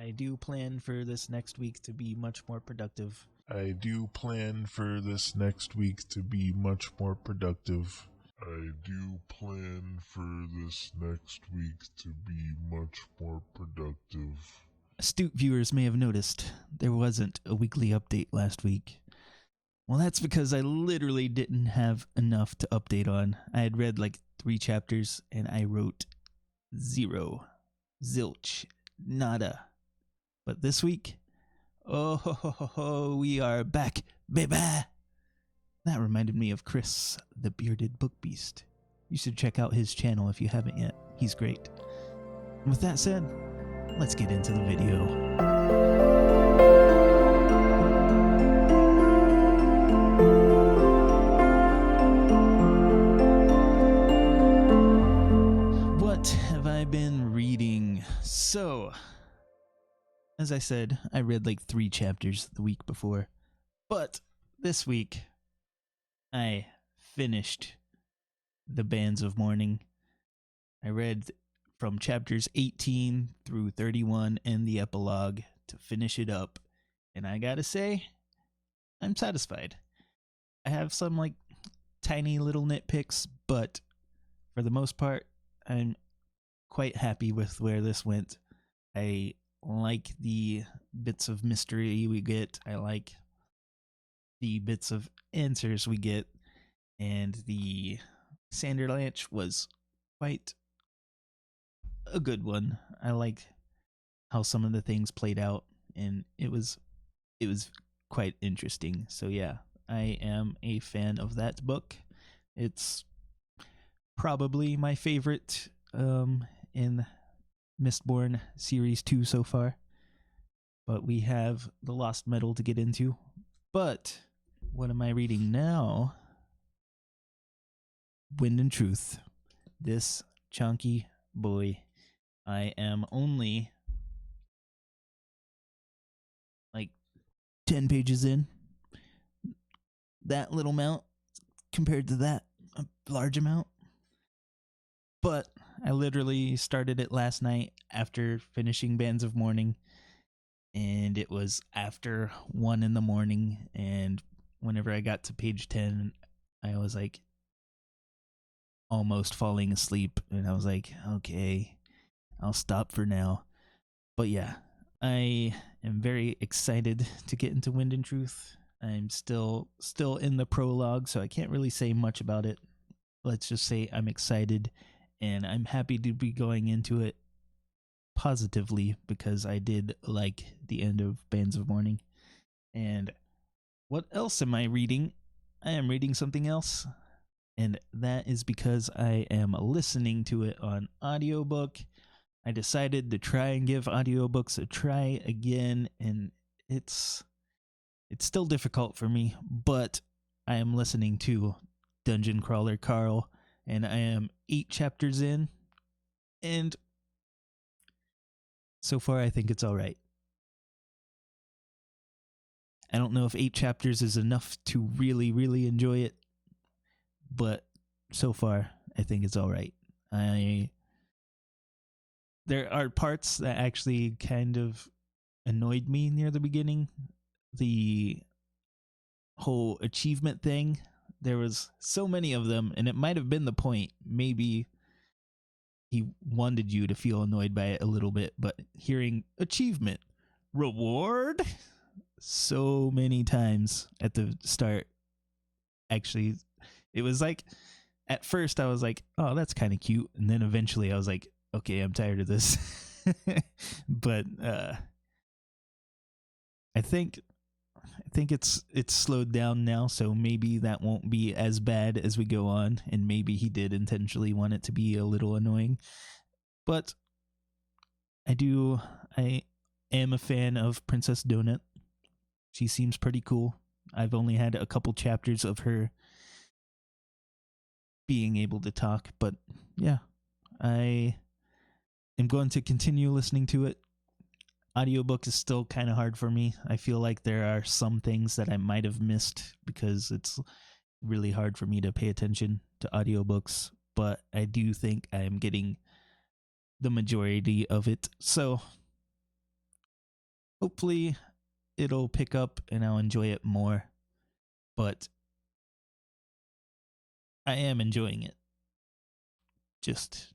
I do plan for this next week to be much more productive. I do plan for this next week to be much more productive. I do plan for this next week to be much more productive. Astute viewers may have noticed there wasn't a weekly update last week. Well, that's because I literally didn't have enough to update on. I had read like 3 chapters and I wrote 0. Zilch. Nada. But this week, we are back, baby. That reminded me of Chris, the bearded book beast. You should check out his channel if you haven't yet. He's great. And with that said, let's get into the video. What have I been reading? So, as I said, I read like 3 chapters the week before. But this week, I finished The Bands of Mourning. I read from chapters 18 through 31 and the epilogue to finish it up. And I gotta say, I'm satisfied. I have some like tiny little nitpicks, but for the most part, I'm quite happy with where this went. I like the bits of mystery we get. I like the bits of answers we get. And the Sanderson was quite a good one. I like how some of the things played out, and it was quite interesting. So yeah, I am a fan of that book. It's probably my favorite in Mistborn Series 2 so far. But we have the Lost Metal to get into. But what am I reading now? Wind and Truth. This chunky boy. I am only like 10 pages in. That little amount compared to that a large amount. But I literally started it last night after finishing Bands of Mourning. And it was after 1 in the morning. And whenever I got to page 10, I was like almost falling asleep. And I was like, okay, I'll stop for now. But yeah, I am very excited to get into Wind and Truth. I'm still in the prologue, so I can't really say much about it. Let's just say I'm excited, and I'm happy to be going into it positively because I did like the end of Bands of Mourning. And what else am I reading? I am reading something else, and that is because I am listening to it on audiobook. I decided to try and give audiobooks a try again, and it's still difficult for me, but I am listening to Dungeon Crawler Carl, and I am 8 chapters in, and so far I think it's all right. I don't know if 8 chapters is enough to really, really enjoy it, but so far I think it's all right. There are parts that actually kind of annoyed me near the beginning. The whole achievement thing, there was so many of them, and it might have been the point. Maybe he wanted you to feel annoyed by it a little bit, but hearing achievement, reward, so many times at the start, actually, it was like, at first I was like, oh, that's kind of cute, and then eventually I was like, okay, I'm tired of this. But I think it's slowed down now, so maybe that won't be as bad as we go on, and maybe he did intentionally want it to be a little annoying. But I am a fan of Princess Donut. She seems pretty cool. I've only had a couple chapters of her being able to talk, but yeah, I am going to continue listening to it. Audiobook is still kind of hard for me. I feel like there are some things that I might have missed because it's really hard for me to pay attention to audiobooks, but I do think I am getting the majority of it. So hopefully it'll pick up and I'll enjoy it more. But I am enjoying it. Just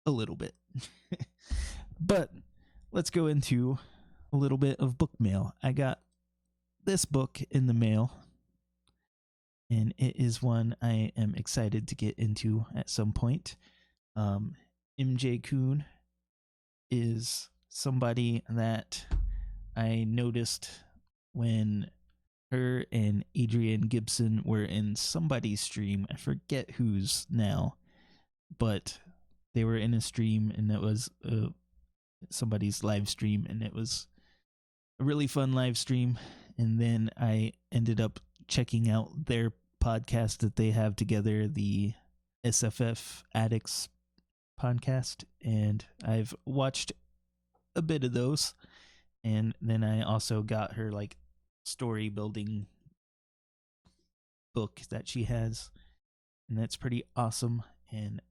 a little bit. But let's go into a little bit of book mail. I got this book in the mail, and it is one I am excited to get into at some point. MJ Kuhn is somebody that I noticed when her and Adrian Gibson were in somebody's stream. I forget whose now, but they were in a stream, and it was somebody's live stream, and it was a really fun live stream. And then I ended up checking out their podcast that they have together, the SFF Addicts podcast, and I've watched a bit of those. And then I also got her like story building book that she has, and that's pretty awesome. And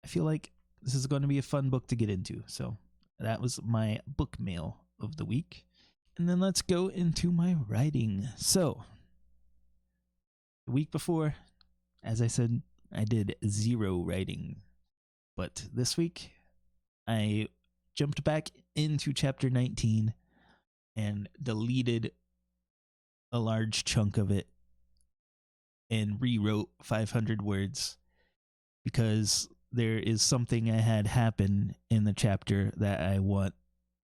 I feel like this is going to be a fun book to get into. So that was my book mail of the week. And then let's go into my writing. So the week before, as I said, I did 0 writing. But this week, I jumped back into chapter 19 and deleted a large chunk of it and rewrote 500 words because there is something I had happen in the chapter that I want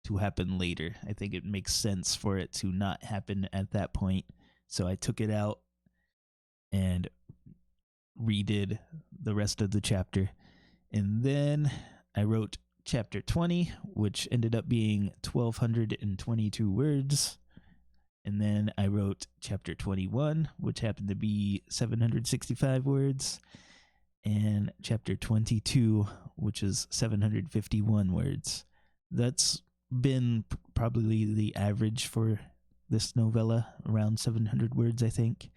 to happen later. I think it makes sense for it to not happen at that point. So I took it out and redid the rest of the chapter. And then I wrote chapter 20, which ended up being 1,222 words. And then I wrote chapter 21, which happened to be 765 words. And chapter 22, which is 751 words. That's been probably the average for this novella, around 700 words, I think.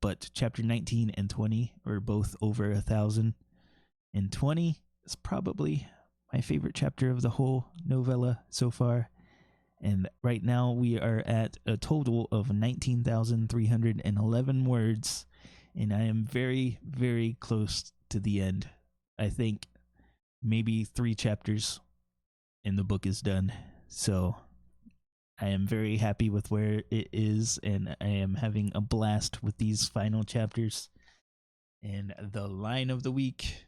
But chapter 19 and 20 are both over 1,000. And 20 is probably my favorite chapter of the whole novella so far. And right now we are at a total of 19,311 words. And I am very, very close to the end. I think maybe 3 chapters and the book is done. So I am very happy with where it is, and I am having a blast with these final chapters. And the line of the week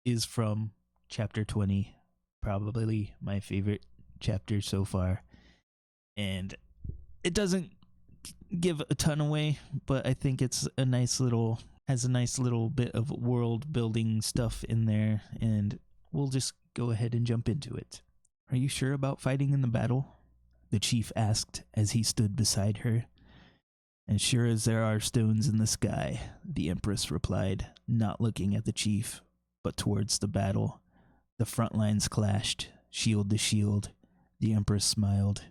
is from chapter 20, probably my favorite chapter so far. And it doesn't give a ton away, but I think it's has a nice little bit of world building stuff in there, and we'll just go ahead and jump into it. Are you sure about fighting in the battle? The chief asked as he stood beside her. As sure as there are stones in the sky, the empress replied, not looking at the chief, but towards the battle. The front lines clashed, shield to shield. The empress smiled,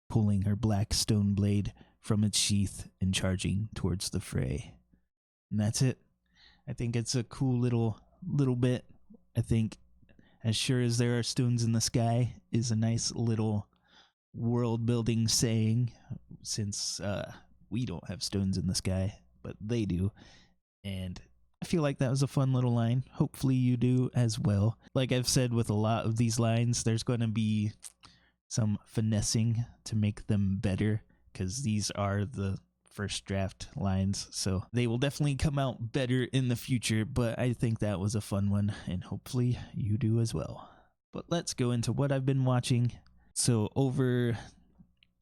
pulling her black stone blade from its sheath and charging towards the fray. And that's it. I think it's a cool little bit. I think as sure as there are stones in the sky is a nice little world building saying, since we don't have stones in the sky, but they do. And I feel like that was a fun little line. Hopefully you do as well. Like I've said with a lot of these lines, there's going to be some finessing to make them better, because these are the first draft lines, so they will definitely come out better in the future. But I think that was a fun one, and hopefully you do as well. But let's go into what I've been watching. So over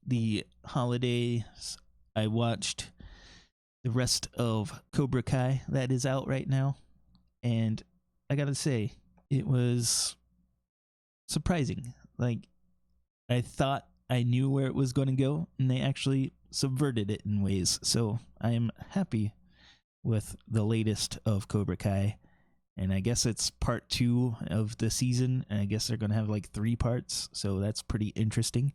the holidays, I watched the rest of Cobra Kai that is out right now, and I gotta say, it was surprising. Like, I thought I knew where it was going to go, and they actually subverted it in ways. So I am happy with the latest of Cobra Kai. And I guess it's part 2 of the season, and I guess they're going to have like 3 parts. So that's pretty interesting.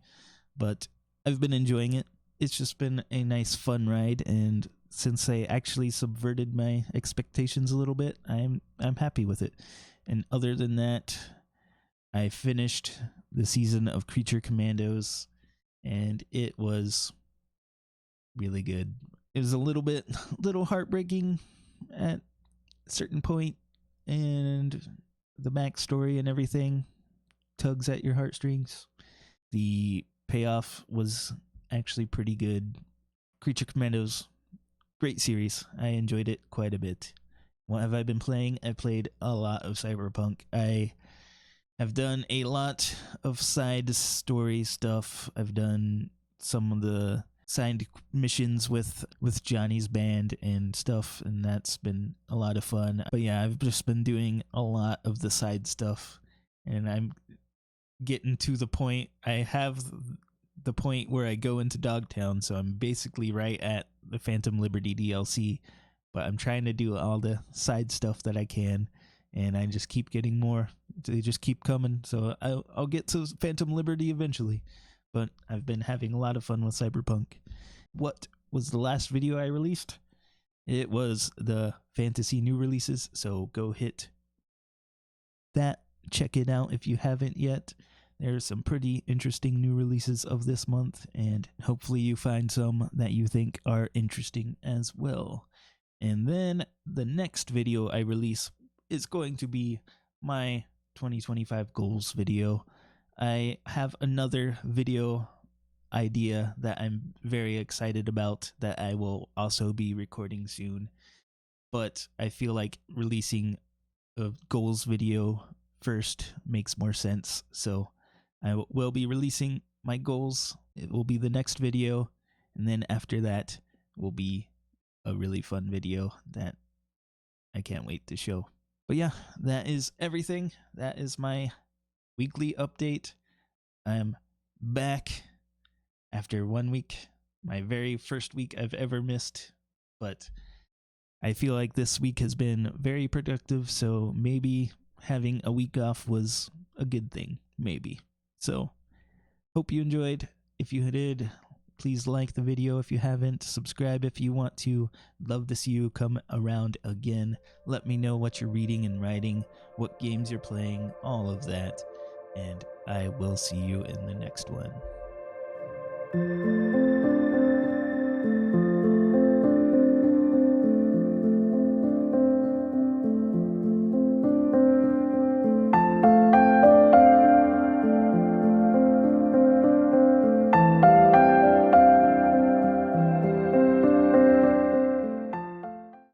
But I've been enjoying it. It's just been a nice, fun ride. And since they actually subverted my expectations a little bit, I'm happy with it. And other than that, I finished the season of Creature Commandos, and it was really good. It was a little heartbreaking at a certain point, and the backstory and everything tugs at your heartstrings. The payoff was actually pretty good. Creature Commandos, great series. I enjoyed it quite a bit. What have I been playing? I played a lot of Cyberpunk. I have done a lot of side story stuff. I've done some of the side missions with Johnny's band and stuff, and that's been a lot of fun. But yeah, I've just been doing a lot of the side stuff, and I'm getting to the point. I have the point where I go into Dogtown, so I'm basically right at the Phantom Liberty DLC, but I'm trying to do all the side stuff that I can, and I just keep getting more. They just keep coming, so I'll get to Phantom Liberty eventually. But I've been having a lot of fun with Cyberpunk. What was the last video I released? It was the fantasy new releases, so go hit that. Check it out if you haven't yet. There's some pretty interesting new releases of this month, and hopefully you find some that you think are interesting as well. And then the next video I release is going to be my 2025 goals video. I have another video idea that I'm very excited about that I will also be recording soon, but I feel like releasing a goals video first makes more sense, so I will be releasing my goals. It will be the next video, and then after that will be a really fun video that I can't wait to show. But yeah, that is everything. That is my weekly update. I'm back after 1 week, my very first week I've ever missed, but I feel like this week has been very productive, so maybe having a week off was a good thing, maybe. So, hope you enjoyed. If you did, please like the video if you haven't. Subscribe if you want to. Love to see you come around again. Let me know what you're reading and writing, what games you're playing, all of that. And I will see you in the next one.